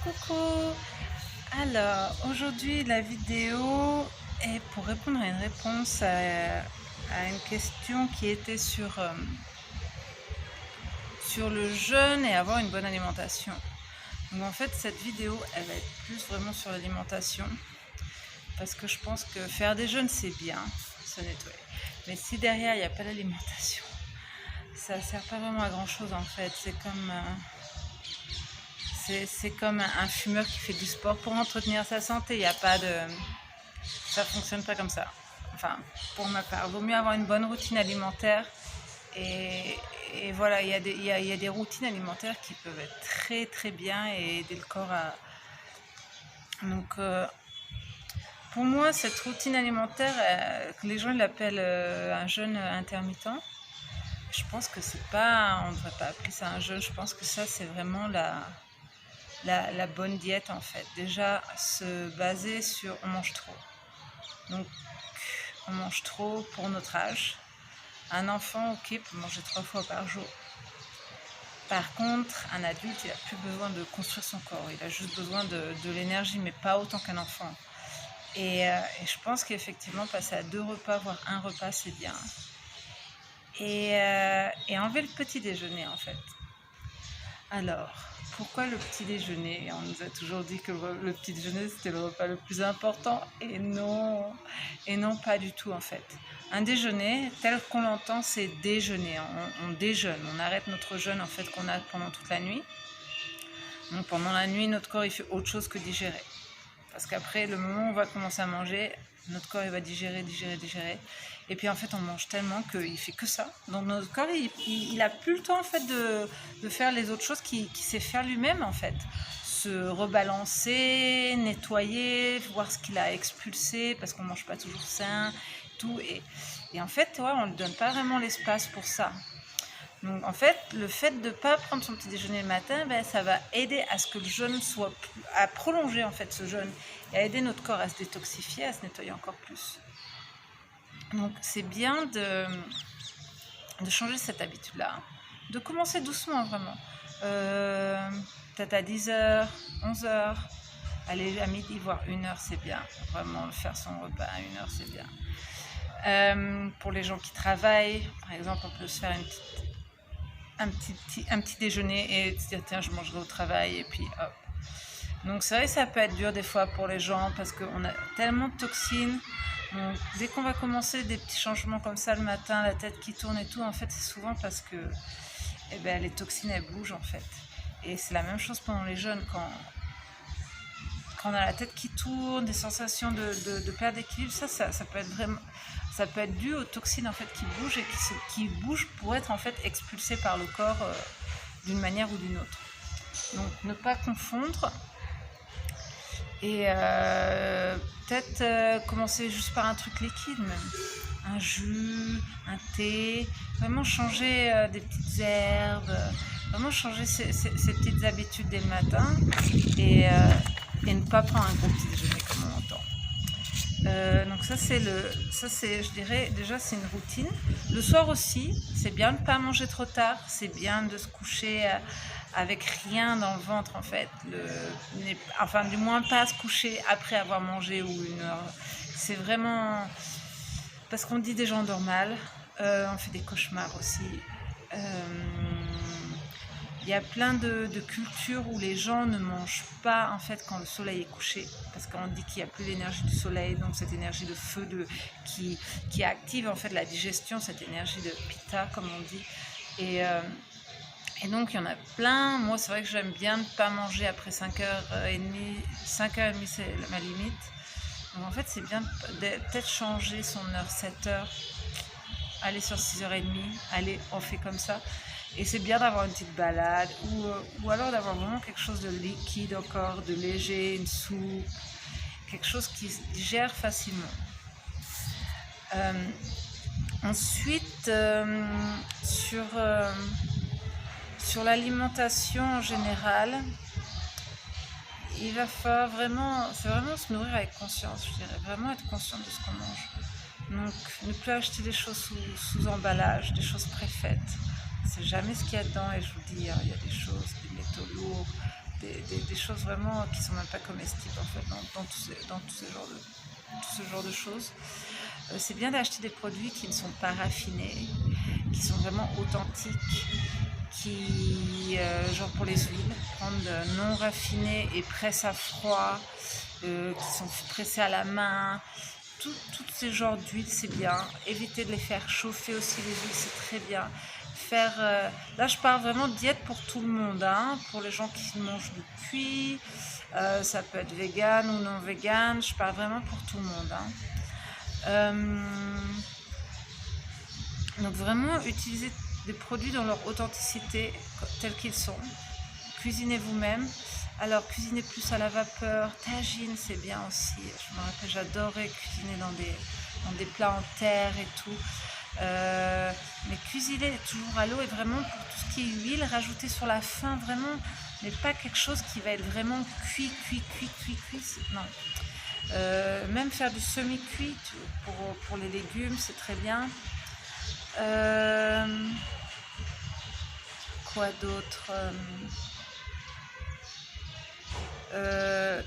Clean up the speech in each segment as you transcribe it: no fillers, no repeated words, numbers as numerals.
Coucou! Alors, aujourd'hui, la vidéo est pour répondre à une réponse à une question qui était sur le jeûne et avoir une bonne alimentation. Donc en fait, cette vidéo, elle va être plus vraiment sur l'alimentation parce que je pense que faire des jeûnes, c'est bien, se nettoyer. Mais si derrière, il n'y a pas d'alimentation, ça ne sert pas vraiment à grand-chose en fait. C'est comme un fumeur qui fait du sport pour entretenir sa santé. Il n'y a pas de... Ça fonctionne pas comme ça. Enfin, pour ma part, il vaut mieux avoir une bonne routine alimentaire. Et, et voilà, il y a des routines alimentaires qui peuvent être très très bien et aider le corps à... Donc, pour moi, cette routine alimentaire, que les gens l'appellent un jeûne intermittent, je pense que c'est pas... On ne devrait pas appeler ça un jeûne. Je pense que ça, c'est vraiment la bonne diète en fait. Déjà, se baser sur on mange trop. Donc, on mange trop pour notre âge. Un enfant, ok, peut manger 3 fois par jour. Par contre, un adulte, il n'a plus besoin de construire son corps. Il a juste besoin de l'énergie, mais pas autant qu'un enfant. Et je pense qu'effectivement, passer à 2 repas, voire un repas, c'est bien. Et enlever le petit déjeuner, en fait. Alors, pourquoi le petit déjeuner? On nous a toujours dit que le petit déjeuner c'était le repas le plus important et non pas du tout en fait. Un déjeuner, tel qu'on l'entend, c'est déjeuner. On déjeune, on arrête notre jeûne en fait qu'on a pendant toute la nuit. Donc pendant la nuit, notre corps il fait autre chose que digérer. Parce qu'après, le moment où on va commencer à manger, notre corps il va digérer. Et puis en fait, on mange tellement qu'il fait que ça. Donc notre corps, il a plus le temps en fait de faire les autres choses qu'il sait faire lui-même en fait. Se rebalancer, nettoyer, voir ce qu'il a expulsé, parce qu'on mange pas toujours sain, tout. Et en fait, ouais, on ne lui donne pas vraiment l'espace pour ça. Donc en fait, le fait de ne pas prendre son petit déjeuner le matin, ben, ça va aider à ce que le jeûne soit à prolonger en fait ce jeûne et à aider notre corps à se détoxifier, à se nettoyer encore plus. Donc c'est bien de changer cette habitude-là, de commencer doucement vraiment. Peut-être à 10h, 11h, aller à midi, voire 1h, c'est bien. Vraiment faire son repas à 1h, c'est bien. Pour les gens qui travaillent, par exemple, on peut se faire un petit déjeuner et se dire tiens, je mangerai au travail et puis hop. Donc c'est vrai que ça peut être dur des fois pour les gens parce qu'on a tellement de toxines. Donc, dès qu'on va commencer des petits changements comme ça le matin, la tête qui tourne et tout, en fait c'est souvent parce que les toxines elles bougent en fait. Et c'est la même chose pendant les jeûnes quand on a la tête qui tourne, des sensations de perte d'équilibre, ça peut être vraiment... Ça peut être dû aux toxines en fait qui bougent et qui bougent pour être en fait expulsées par le corps d'une manière ou d'une autre. Donc ne pas confondre et peut-être commencer juste par un truc liquide même, un jus, un thé, vraiment changer des petites herbes, vraiment changer ces petites habitudes dès le matin et ne pas prendre un gros petit déjeuner comme on entend. Donc ça c'est je dirais déjà c'est une routine. Le soir aussi, c'est bien de ne pas manger trop tard, c'est bien de se coucher avec rien dans le ventre en fait. Enfin du moins pas se coucher après avoir mangé ou 1 heure. C'est vraiment parce qu'on dit des gens dorment mal, on fait des cauchemars aussi. Il y a plein de cultures où les gens ne mangent pas en fait quand le soleil est couché, parce qu'on dit qu'il n'y a plus l'énergie du soleil, donc cette énergie de feu qui active en fait la digestion, cette énergie de pitta comme on dit. Et donc il y en a plein. Moi c'est vrai que j'aime bien ne pas manger après 5h30. 5h30 c'est ma limite. Donc en fait c'est bien de peut-être changer son heure, 7h, aller sur 6h30, allez on fait comme ça. Et c'est bien d'avoir une petite balade ou alors d'avoir vraiment quelque chose de liquide encore, de léger, une soupe, quelque chose qui se digère facilement. Ensuite, sur l'alimentation en général, il va falloir vraiment se nourrir avec conscience, je dirais, vraiment être conscient de ce qu'on mange. Donc ne plus acheter des choses sous emballage, des choses préfaites. On ne sait jamais ce qu'il y a dedans et je vous dis, il y a des choses, des métaux lourds, des choses vraiment qui sont même pas comestibles en fait dans tout ce genre de choses. C'est bien d'acheter des produits qui ne sont pas raffinés, qui sont vraiment authentiques, genre pour les huiles, prendre non raffinés et presse à froid, qui sont pressés à la main. Tous ces genres d'huiles, c'est bien. Éviter de les faire chauffer aussi, les huiles, c'est très bien. Là, je parle vraiment de diète pour tout le monde, hein, pour les gens qui mangent du cuit, ça peut être vegan ou non vegan, je parle vraiment pour tout le monde. Donc vraiment, utilisez des produits dans leur authenticité tels qu'ils sont. Cuisinez vous-même. Alors, cuisiner plus à la vapeur, tagine, c'est bien aussi. Je me rappelle, j'adorais cuisiner dans des plats en terre et tout. Mais cuisiner toujours à l'eau et vraiment pour tout ce qui est huile, rajouter sur la fin vraiment, mais pas quelque chose qui va être vraiment cuit. Non. Même faire du semi-cuit pour les légumes, c'est très bien. Quoi d'autre?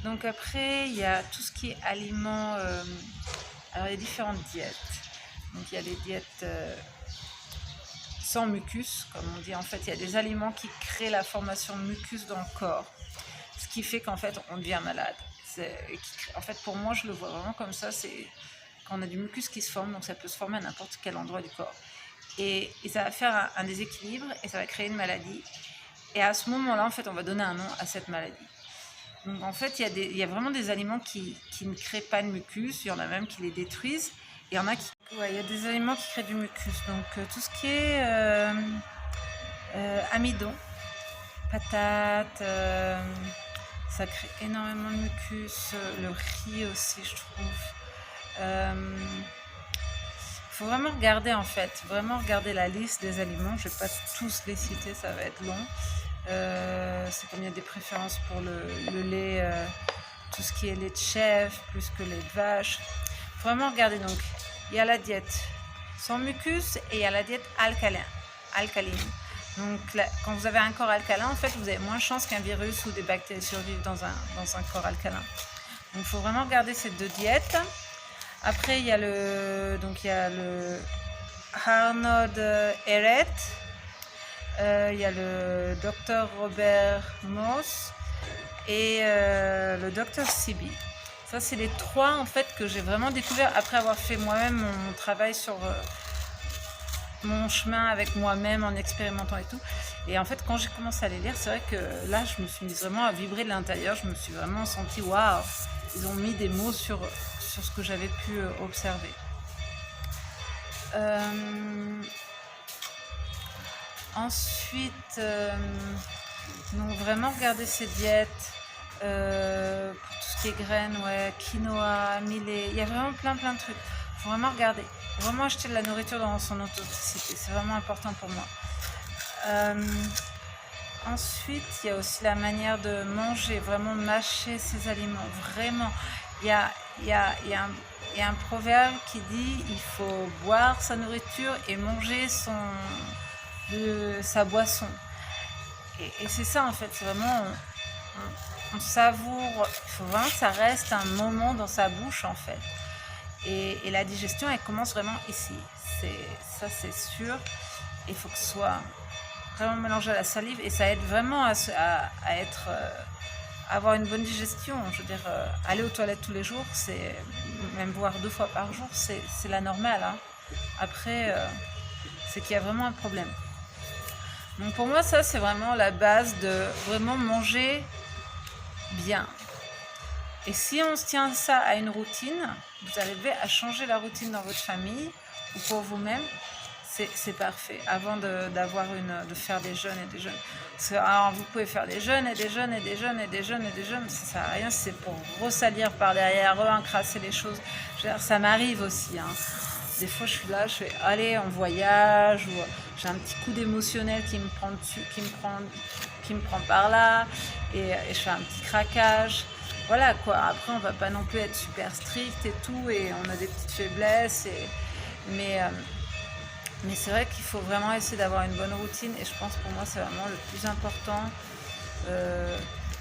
Donc après, il y a tout ce qui est aliments. Alors, il y a différentes diètes. Donc, il y a les diètes sans mucus, comme on dit. En fait, il y a des aliments qui créent la formation de mucus dans le corps, ce qui fait qu'en fait, on devient malade. En fait, pour moi, je le vois vraiment comme ça. C'est quand on a du mucus qui se forme, donc ça peut se former à n'importe quel endroit du corps. Et ça va faire un déséquilibre et ça va créer une maladie. Et à ce moment-là, en fait, on va donner un nom à cette maladie. Donc en fait, il y a vraiment des aliments qui ne créent pas de mucus, il y en a même qui les détruisent. Il y en a qui... Ouais, il y a des aliments qui créent du mucus. Donc tout ce qui est amidon, patates, ça crée énormément de mucus. Le riz aussi, je trouve. Faut vraiment regarder en fait, vraiment regarder la liste des aliments. Je ne vais pas tous les citer, ça va être long. C'est comme il y a des préférences pour le lait, tout ce qui est lait de chèvre, plus que lait de vache. Faut vraiment regarder. Donc, il y a la diète sans mucus et il y a la diète alcaline. Donc, quand vous avez un corps alcalin, en fait, vous avez moins de chances qu'un virus ou des bactéries survivent dans un corps alcalin. Donc, il faut vraiment regarder ces deux diètes. Après, il y a le Arnold Ehret. Il y a le Dr Robert Moss et le Dr Sebi. Ça, c'est les trois en fait que j'ai vraiment découvert après avoir fait moi-même mon travail sur mon chemin avec moi-même en expérimentant et tout. Et en fait, quand j'ai commencé à les lire, c'est vrai que là, je me suis mise vraiment à vibrer de l'intérieur. Je me suis vraiment sentie waouh, ils ont mis des mots sur ce que j'avais pu observer. Ensuite, donc vraiment regarder ces diètes pour tout ce qui est graines, ouais, quinoa, millet, il y a vraiment plein de trucs. Il faut vraiment regarder, vraiment acheter de la nourriture dans son authenticité, c'est vraiment important pour moi. Ensuite, il y a aussi la manière de manger, vraiment mâcher ses aliments, vraiment. Il y a un proverbe qui dit il faut boire sa nourriture et manger sa boisson. Et c'est ça en fait, c'est vraiment on savoure, il faut vraiment que ça reste un moment dans sa bouche en fait. Et la digestion elle commence vraiment ici, ça c'est sûr. Il faut que ce soit vraiment mélangé à la salive et ça aide vraiment à avoir une bonne digestion. Je veux dire, aller aux toilettes tous les jours, c'est même boire 2 fois par jour, c'est la normale. Hein. Après, c'est qu'il y a vraiment un problème. Donc pour moi, ça, c'est vraiment la base de vraiment manger bien. Et si on se tient ça à une routine, vous arrivez à changer la routine dans votre famille ou pour vous-même, c'est parfait. Avant de faire des jeûnes et des jeûnes. Alors vous pouvez faire des jeûnes et des jeûnes et des jeûnes et des jeûnes et des jeûnes, ça sert à rien, c'est pour ressalir par derrière, encrasser les choses. Ça m'arrive aussi. Hein. Des fois, je suis là, je fais allez, on voyage, ou j'ai un petit coup d'émotionnel qui me prend dessus, qui me prend par là, et je fais un petit craquage. Voilà quoi. Après, on va pas non plus être super strict et tout, et on a des petites faiblesses, mais c'est vrai qu'il faut vraiment essayer d'avoir une bonne routine, et je pense pour moi c'est vraiment le plus important.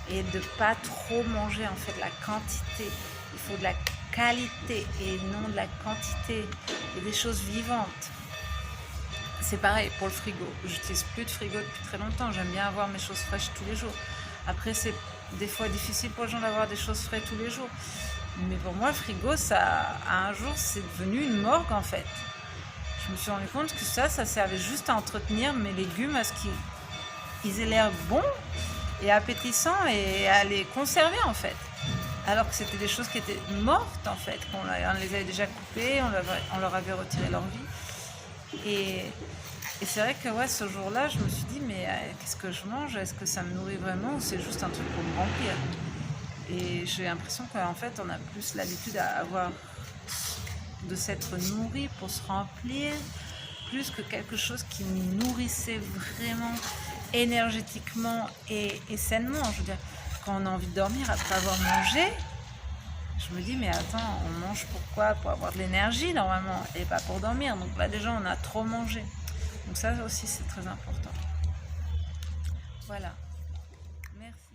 et de pas trop manger en fait la quantité. Il faut de la qualité et non de la quantité et des choses vivantes. C'est pareil pour le frigo. J'utilise plus de frigo depuis très longtemps. J'aime bien avoir mes choses fraîches tous les jours. Après, c'est des fois difficile pour les gens d'avoir des choses fraîches tous les jours. Mais pour moi, le frigo, ça, à un jour, c'est devenu une morgue en fait. Je me suis rendu compte que ça servait juste à entretenir mes légumes, à ce qu'ils aient l'air bons et appétissants et à les conserver en fait. Alors que c'était des choses qui étaient mortes en fait, on les avait déjà coupées, on leur avait retiré leur vie. Et c'est vrai que ouais, ce jour-là, je me suis dit, mais qu'est-ce que je mange? Est-ce que ça me nourrit vraiment ou c'est juste un truc pour me remplir? Et j'ai l'impression qu'en fait, on a plus l'habitude de s'être nourri pour se remplir, plus que quelque chose qui nous nourrissait vraiment énergétiquement et sainement. Je veux dire, quand on a envie de dormir après avoir mangé, je me dis, mais attends, on mange pourquoi? Pour avoir de l'énergie normalement et pas pour dormir. Donc là déjà, on a trop mangé. Donc ça aussi, c'est très important. Voilà. Merci.